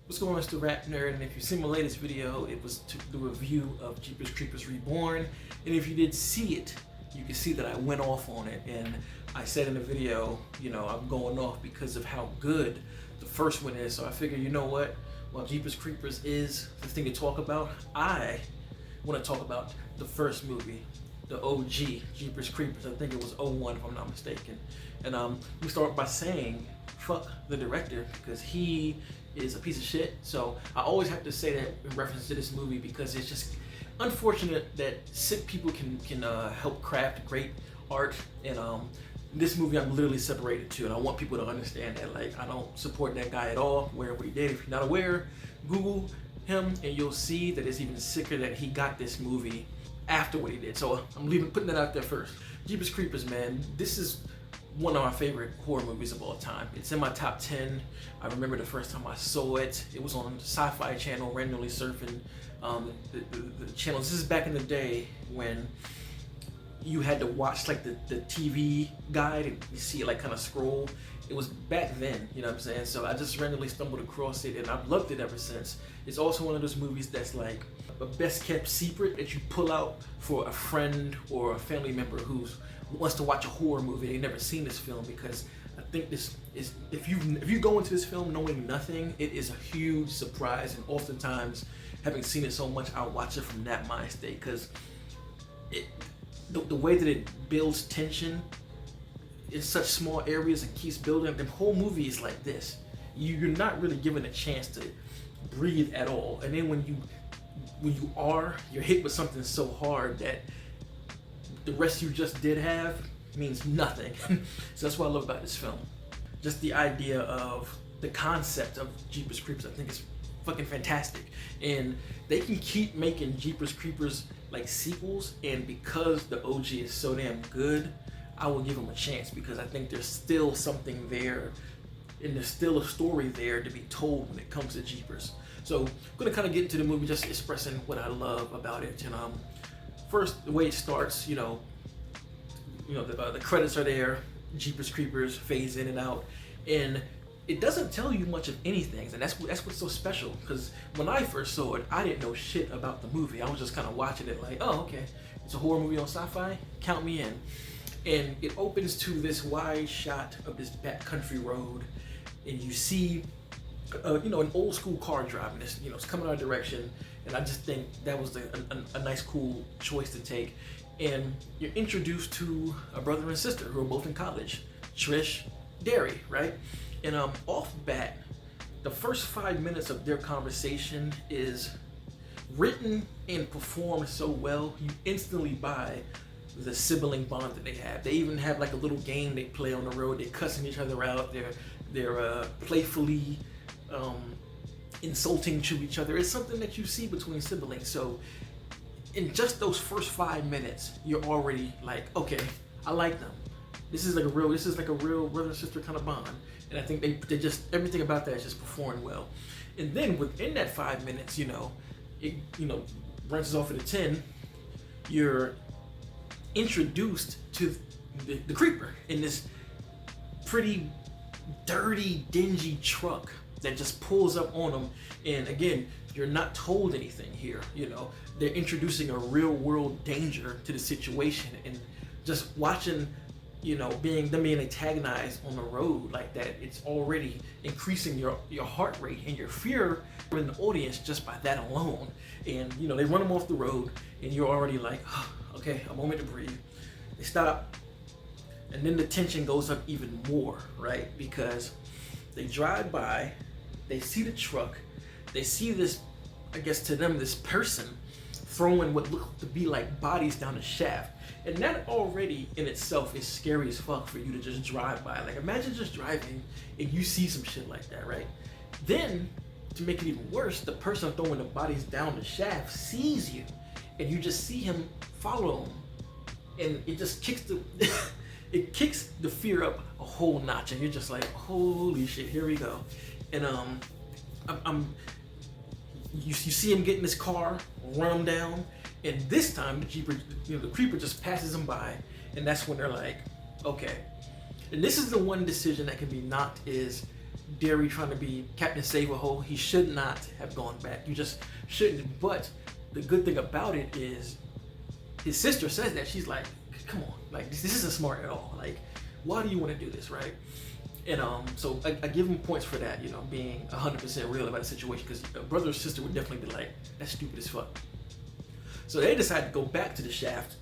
What's going on, it's the RapNerd, and if you've seen my latest video, it was the review of Jeepers Creepers Reborn, and if you did see it, you can see that I went off on it, and I said in the video, you know, I'm going off because of how good the first one is, so I figured, you know what, while Jeepers Creepers is the thing to talk about, I want to talk about the first movie, the OG Jeepers Creepers. I think it was 01 if I'm not mistaken. And we start by saying, fuck the director, because he is a piece of shit. So I always have to say that in reference to this movie, because it's just unfortunate that sick people can help craft great art. And this movie I'm literally separated to, and I want people to understand that. Like, I don't support that guy at all, wherever he did. If you're not aware, Google him and you'll see that it's even sicker that he got this movie after what he did. So I'm putting that out there first. Jeepers Creepers, man, this is one of my favorite horror movies of all time. It's in my top 10. I remember the first time I saw it. It was on the Sci-Fi channel, randomly surfing the channels. This is back in the day when you had to watch like the TV guide and you see it like kind of scroll. It was back then, you know what I'm saying? So I just randomly stumbled across it and I've loved it ever since. It's also one of those movies that's like a best kept secret that you pull out for a friend or a family member who wants to watch a horror movie. They've never seen this film, because I think this is, if you go into this film knowing nothing, it is a huge surprise. And oftentimes, having seen it so much, I'll watch it from that mind state, because the way that it builds tension in such small areas and keeps building, the whole movie is like this. You're not really given a chance to breathe at all. And then when you're hit with something so hard that the rest you just did have means nothing. So that's what I love about this film. Just the idea of the concept of Jeepers Creepers, I think is fucking fantastic. And they can keep making Jeepers Creepers like sequels, and because the OG is so damn good, I will give them a chance, because I think there's still something there, and there's still a story there to be told when it comes to Jeepers. So I'm gonna kind of get into the movie, just expressing what I love about it. And first, the way it starts, the credits are there, Jeepers Creepers fades in and out, and it doesn't tell you much of anything, and that's what's so special. Because when I first saw it, I didn't know shit about the movie. I was just kind of watching it like, oh, okay, it's a horror movie on Sci-Fi, count me in. And it opens to this wide shot of this backcountry road, and you see, an old school car driving this, it's coming our direction. And I just think that was a nice, cool choice to take. And you're introduced to a brother and sister who are both in college, Trish, Derry, right? And off bat, the first 5 minutes of their conversation is written and performed so well, you instantly buy the sibling bond that they have. They even have like a little game they play on the road. They're cussing each other out. They're playfully insulting to each other. It's something that you see between siblings. So in just those first 5 minutes, you're already like, okay, I like them. This is like a real brother and sister kind of bond. And I think they just, everything about that is just performed well. And then within that 5 minutes, it branches off at a 10, you're introduced to the creeper in this pretty dirty, dingy truck that just pulls up on them. And again, you're not told anything here. They're introducing a real world danger to the situation, and just watching, being antagonized on the road like that, it's already increasing your heart rate and your fear in the audience just by that alone. And they run them off the road, and you're already like, oh, okay, a moment to breathe. They stop, and then the tension goes up even more, right? Because they drive by, they see the truck, they see this, I guess to them, this person throwing what look to be like bodies down the shaft. And that already in itself is scary as fuck for you to just drive by. Like, imagine just driving and you see some shit like that, right? Then, to make it even worse, the person throwing the bodies down the shaft sees you, and you just see him follow him. And it just kicks the fear up a whole notch, and you're just like, holy shit, here we go. And you see him get in his car, run him down, and this time the creeper just passes him by, and that's when they're like, okay. And this is the one decision that can be knocked, is Derry trying to be Captain Save-A-Hole. He should not have gone back. You just shouldn't. But the good thing about it is his sister says that. She's like, come on, like this isn't smart at all. Like, why do you want to do this, right? And so I give him points for that, you know, being 100% real about the situation, because a brother or sister would definitely be like, that's stupid as fuck. So they decide to go back to the shaft,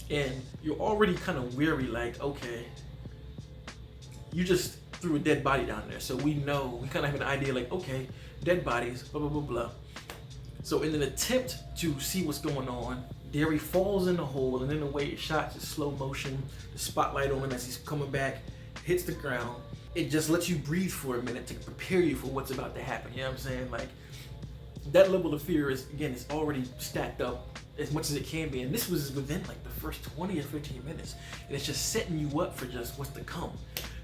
and you're already kind of weary, like, okay, you just threw a dead body down there. So we know, we kind of have an idea, like, okay, dead bodies, blah, blah, blah, blah. So in an attempt to see what's going on, Derry falls in the hole, and then the way it's shot is slow motion, the spotlight on him as he's coming back, hits the ground. It just lets you breathe for a minute to prepare you for what's about to happen. You know what I'm saying? Like, that level of fear is, again, it's already stacked up as much as it can be. And this was within like the first 20 or 15 minutes. And it's just setting you up for just what's to come.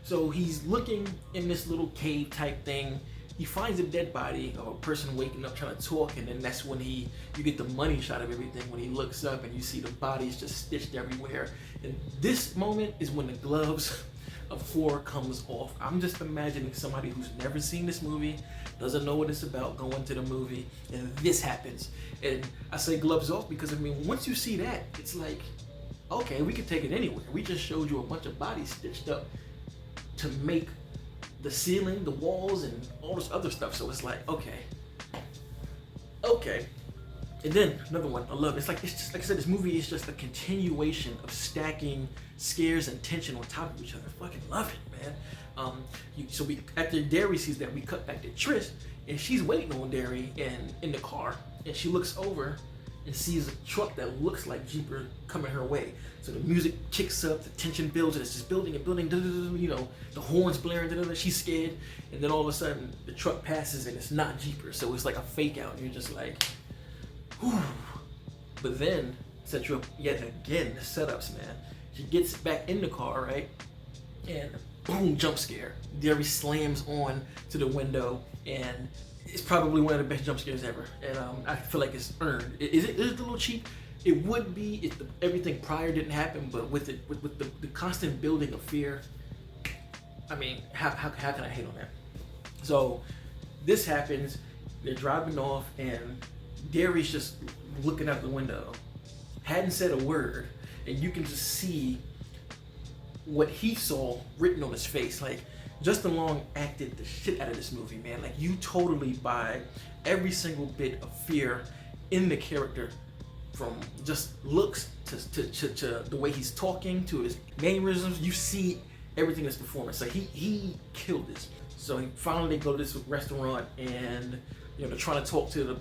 So he's looking in this little cave type thing. He finds a dead body of a person waking up trying to talk, and then that's when you get the money shot of everything, when he looks up and you see the bodies just stitched everywhere. And this moment is when the gloves of 4 comes off. I'm just imagining somebody who's never seen this movie, doesn't know what it's about, going to the movie, and this happens. And I say gloves off because, I mean, once you see that, it's like, okay, we can take it anywhere. We just showed you a bunch of bodies stitched up to make the ceiling, the walls, and all this other stuff. So it's like, okay. And then another one I love. It's just like I said, this movie is just a continuation of stacking scares and tension on top of each other. I fucking love it, man. So after Derry sees that, we cut back to Trish, and she's waiting on Derry in the car, and she looks over and sees a truck that looks like Jeeper coming her way. So the music kicks up, the tension builds, and it's just building and building, you know, the horns blaring, she's scared, and then all of a sudden the truck passes and it's not Jeeper. So it's like a fake out, and you're just like, whew. But then, set you up yet again, the setups, man. She gets back in the car, right? And boom, jump scare. Derry slams on to the window, and it's probably one of the best jump scares ever. And I feel like it's earned. Is it a little cheap? It would be if everything prior didn't happen, but with the constant building of fear, I mean, how can I hate on that? So this happens, they're driving off, and Derry's just looking out the window, hadn't said a word, and you can just see what he saw written on his face. Like, Justin Long acted the shit out of this movie, man. Like, you totally buy every single bit of fear in the character, from just looks to the way he's talking, to his mannerisms. You see everything in his performance. So he killed this. So finally they go to this restaurant, and you know, they're trying to talk to the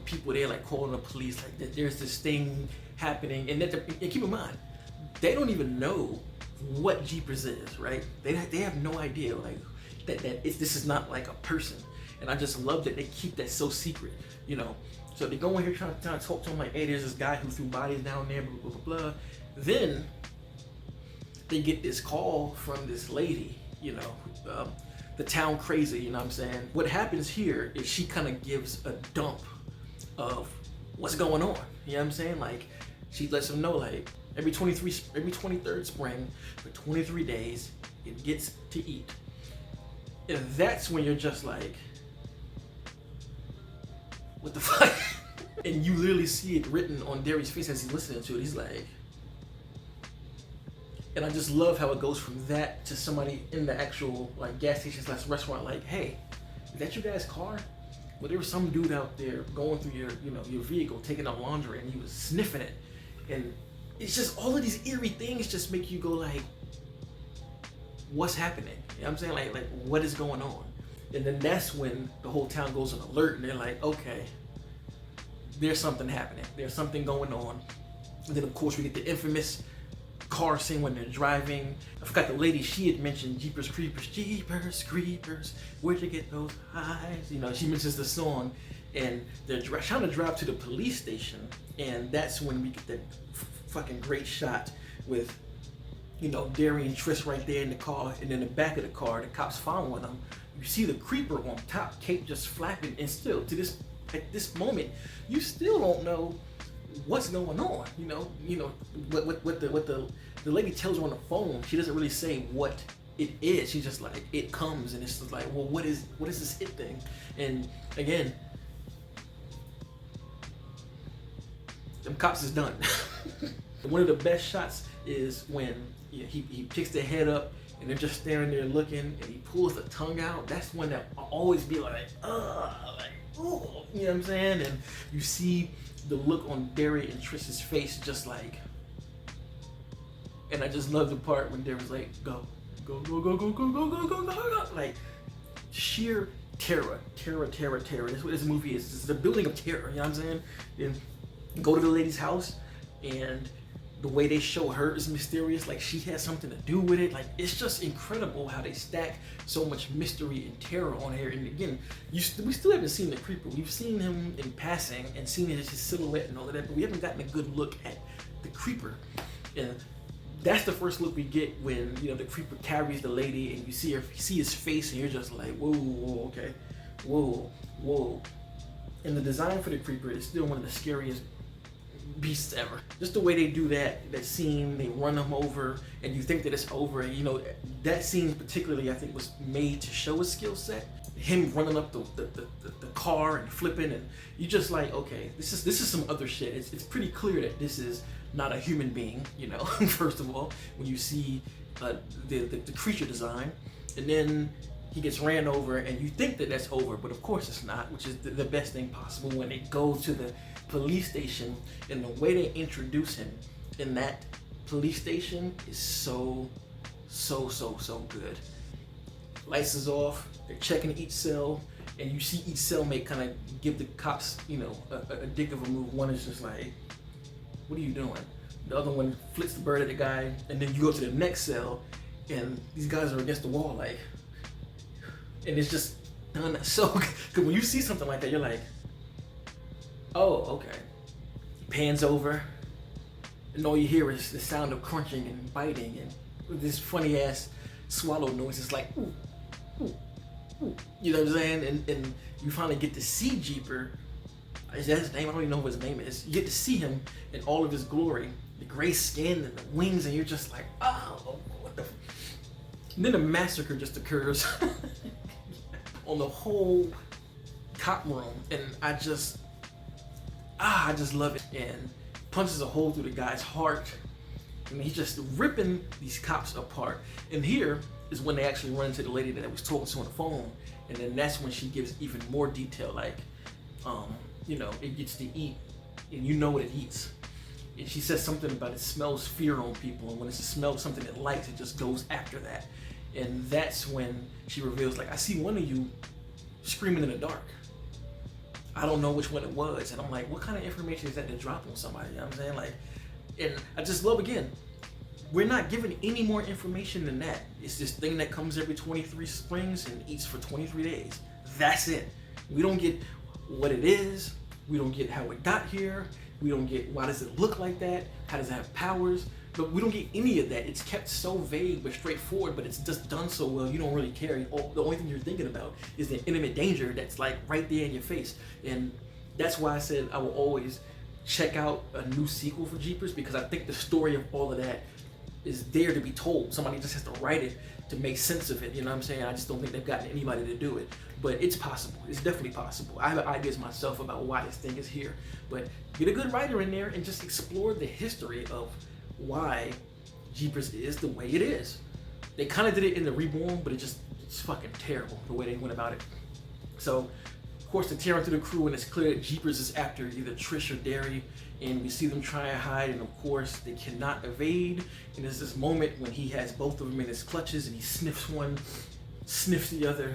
people there, like calling the police, like that there's this thing happening, and keep in mind, they don't even know what Jeepers is, right? They have no idea, like that this is not like a person. And I just love that they keep that so secret, you know. So they go in here trying to talk to him, like, hey, there's this guy who threw bodies down there, blah, blah, blah, blah. Then they get this call from this lady, you know, the town crazy, you know what I'm saying? What happens here is she kind of gives a dump of what's going on, you know what I'm saying? Like, she lets them know, like, every 23rd spring, for 23 days, it gets to eat. And that's when you're just like, what the fuck? And you literally see it written on Derry's face as he's listening to it. He's like, and I just love how it goes from that to somebody in the actual like gas station / restaurant, like, hey, is that your guy's car? Well, there was some dude out there going through your vehicle, taking out laundry, and he was sniffing it. And it's just all of these eerie things just make you go like, what's happening? You know what I'm saying? Like what is going on? And then that's when the whole town goes on alert, and they're like, okay, there's something happening. There's something going on. And then of course we get the infamous car scene when they're driving. I forgot the lady, she had mentioned Jeepers Creepers, Jeepers Creepers, where'd you get those eyes? You know, she mentions the song, and they're trying to drive to the police station, and that's when we get that fucking great shot with, you know, Derry and Trish right there in the car, and in the back of the car, the cops following them. You see the creeper on top, Kate just flapping, and still at this moment, you still don't know what's going on. You know what the lady tells her on the phone. She doesn't really say what it is. She's just like, it comes, and it's just like, well, what is this it thing? And again, them cops is done. One of the best shots is when he picks their head up and they're just staring there looking, and he pulls the tongue out. That's when that I'll always be like, ooh, you know what I'm saying? And you see the look on Derry and Trish's face, just like, and I just love the part when Derry's like, go, go, go, go, go, go, go, go, go, go, go, like sheer terror. That's what this movie is. It's the building of terror, you know what I'm saying? Then go to the lady's house, and the way they show her is mysterious, like she has something to do with it. Like, it's just incredible how they stack so much mystery and terror on here. And again, we still haven't seen the creeper. We've seen him in passing and seen his silhouette and all of that, but we haven't gotten a good look at the creeper. And that's the first look we get when, you know, the creeper carries the lady, and you see his face, and you're just like, whoa, okay, whoa. And the design for the creeper is still one of the scariest beasts ever. Just the way they do that scene, they run him over, and you think that it's over. And you know, that scene particularly, I think, was made to show his skill set. Him running up the car and flipping, and you just like, okay, this is some other shit. It's pretty clear that this is not a human being, you know. First of all, when you see the creature design, and then he gets ran over, and you think that that's over, but of course it's not, which is the best thing possible. When they go to the police station, and the way they introduce him in that police station is so good. Lights is off, they're checking each cell, and you see each cellmate kind of give the cops, you know, a dick of a move. One is just like, what are you doing? The other one flicks the bird at the guy, and then you go to the next cell, and these guys are against the wall, like, and it's just done so good. Because when you see something like that, you're like, oh, okay. He pans over, and all you hear is the sound of crunching and biting, and with this funny ass swallow noise. It's like, ooh, ooh, ooh. You know what I'm saying? And you finally get to see Jeeper. Is that his name? I don't even know what his name is. You get to see him in all of his glory, the gray skin and the wings, and you're just like, oh, what the? And then the massacre just occurs on the whole cop room, and I just love it. And punches a hole through the guy's heart, and he's just ripping these cops apart. And here is when they actually run into the lady that I was talking to on the phone, and then that's when she gives even more detail, like, you know, it gets to eat, and you know what it eats. And she says something about it smells fear on people, and when it smells something it likes, it just goes after that. And that's when she reveals, like, I see one of you screaming in the dark. I don't know which one it was. And I'm like, what kind of information is that to drop on somebody? You know what I'm saying? Like, and I just love, again, we're not given any more information than that. It's this thing that comes every 23 springs and eats for 23 days. That's it. We don't get what it is. We don't get how it got here. We don't get why does it look like that? How does it have powers? But we don't get any of that. It's kept so vague but straightforward, but it's just done so well, you don't really care. The only thing you're thinking about is the intimate danger that's like right there in your face. And that's why I said I will always check out a new sequel for Jeepers, because I think the story of all of that is there to be told. Somebody just has to write it to make sense of it, you know what I'm saying? I just don't think they've gotten anybody to do it. But it's possible. It's definitely possible. I have ideas myself about why this thing is here. But get a good writer in there and just explore the history of why Jeepers is the way it is. They kind of did it in the Reborn, but it's fucking terrible the way they went about it. So, of course, they're tearing through the crew, and it's clear that Jeepers is after either Trish or Derry, and we see them try and hide, and of course, they cannot evade. And there's this moment when he has both of them in his clutches, and he sniffs one, sniffs the other.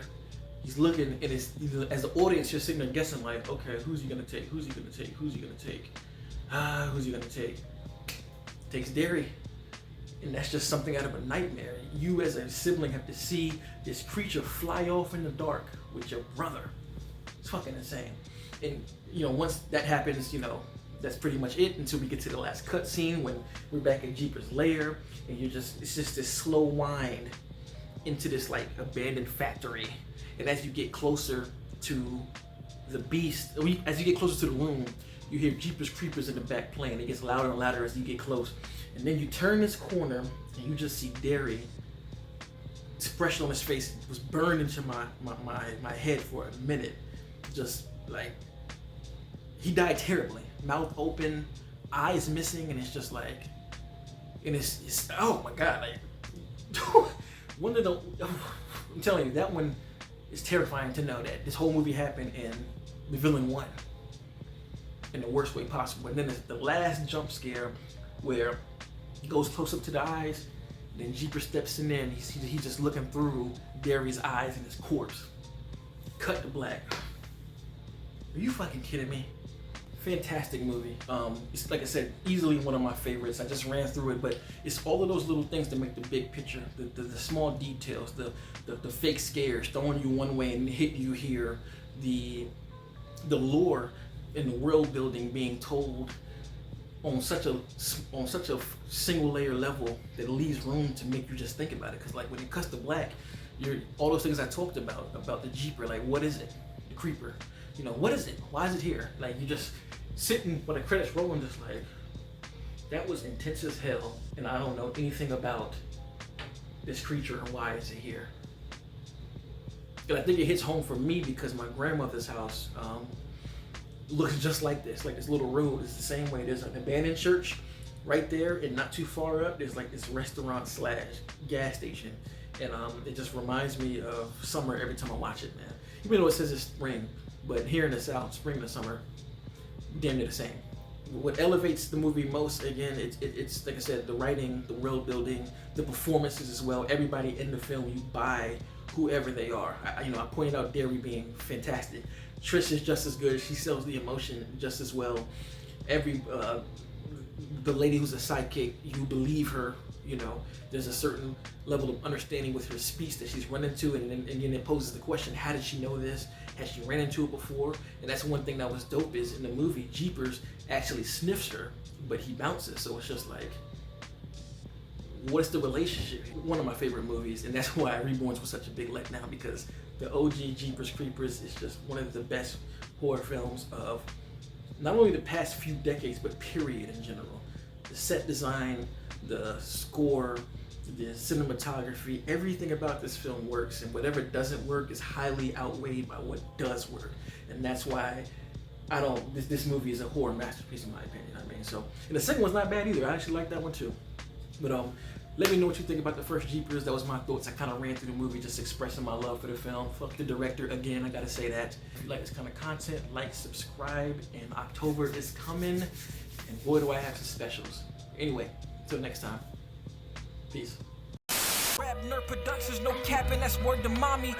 He's looking, and it's, as the audience, you're sitting there guessing, like, okay, who's he gonna take? Who's he gonna take? Who's he gonna take? Who's he gonna take? Takes Derry. And that's just something out of a nightmare. You as a sibling have to see this creature fly off in the dark with your brother. It's fucking insane. And you know, once that happens, you know, that's pretty much it until we get to the last cutscene when we're back in Jeepers' lair, and it's just this slow wind into this like abandoned factory. And as you get closer to the beast, as you get closer to the room, you hear Jeepers Creepers in the back playing. It gets louder and louder as you get close. And then you turn this corner and you just see Derry expression on his face was burned into my head for a minute. Just like, he died terribly, mouth open, eyes missing, and it's just like, and it's oh my god, like one of the, I'm telling you, that one is terrifying to know that this whole movie happened and the villain won in the worst way possible. And then there's the last jump scare where he goes close up to the eyes, then Jeepers steps in there and he's just looking through Derry's eyes and his corpse. Cut to black. Are you fucking kidding me? Fantastic movie. It's, like I said, easily one of my favorites. I just ran through it, but it's all of those little things that make the big picture. The small details, the fake scares, throwing you one way and hitting you here, the lore and the world building being told on such a single layer level that leaves room to make you just think about it. Because like when it cuts to black, all those things I talked about the Jeeper, like what is it? The creeper, you know, what is it? Why is it here? Like you just sitting when the credits rolling, just like, that was intense as hell, and I don't know anything about this creature and why is it here. And I think it hits home for me because my grandmother's house looks just like this little road. It's the same way. There's an abandoned church right there, and not too far up, there's like this restaurant / gas station. And it just reminds me of summer every time I watch it, man. Even though it says it's spring, but here in the South, spring and summer, damn near the same. What elevates the movie most, again, it's like I said, the writing, the world building, the performances as well. Everybody in the film, you buy whoever they are. I pointed out Derry being fantastic. Trish is just as good. She sells the emotion just as well. The lady who's a sidekick, you believe her. You know, there's a certain level of understanding with her speech that she's run into, and then it poses the question: how did she know this? Has she ran into it before? And that's one thing that was dope is in the movie, Jeepers actually sniffs her, but he bounces. So it's just like, what's the relationship? One of my favorite movies, and that's why Reborns was such a big letdown, because the OG Jeepers Creepers is just one of the best horror films of not only the past few decades, but period in general. The set design, the score, the cinematography, everything about this film works, and whatever doesn't work is highly outweighed by what does work. And that's why this movie is a horror masterpiece in my opinion. So, and the second one's not bad either. I actually like that one too. But let me know what you think about the first Jeepers. That was my thoughts. I kind of ran through the movie just expressing my love for the film. Fuck the director again, I gotta say that. If you like this kind of content, like, subscribe, and October is coming, and boy do I have some specials. Anyway, until next time, peace. RapNerd Productions, no capping, that's word to mommy.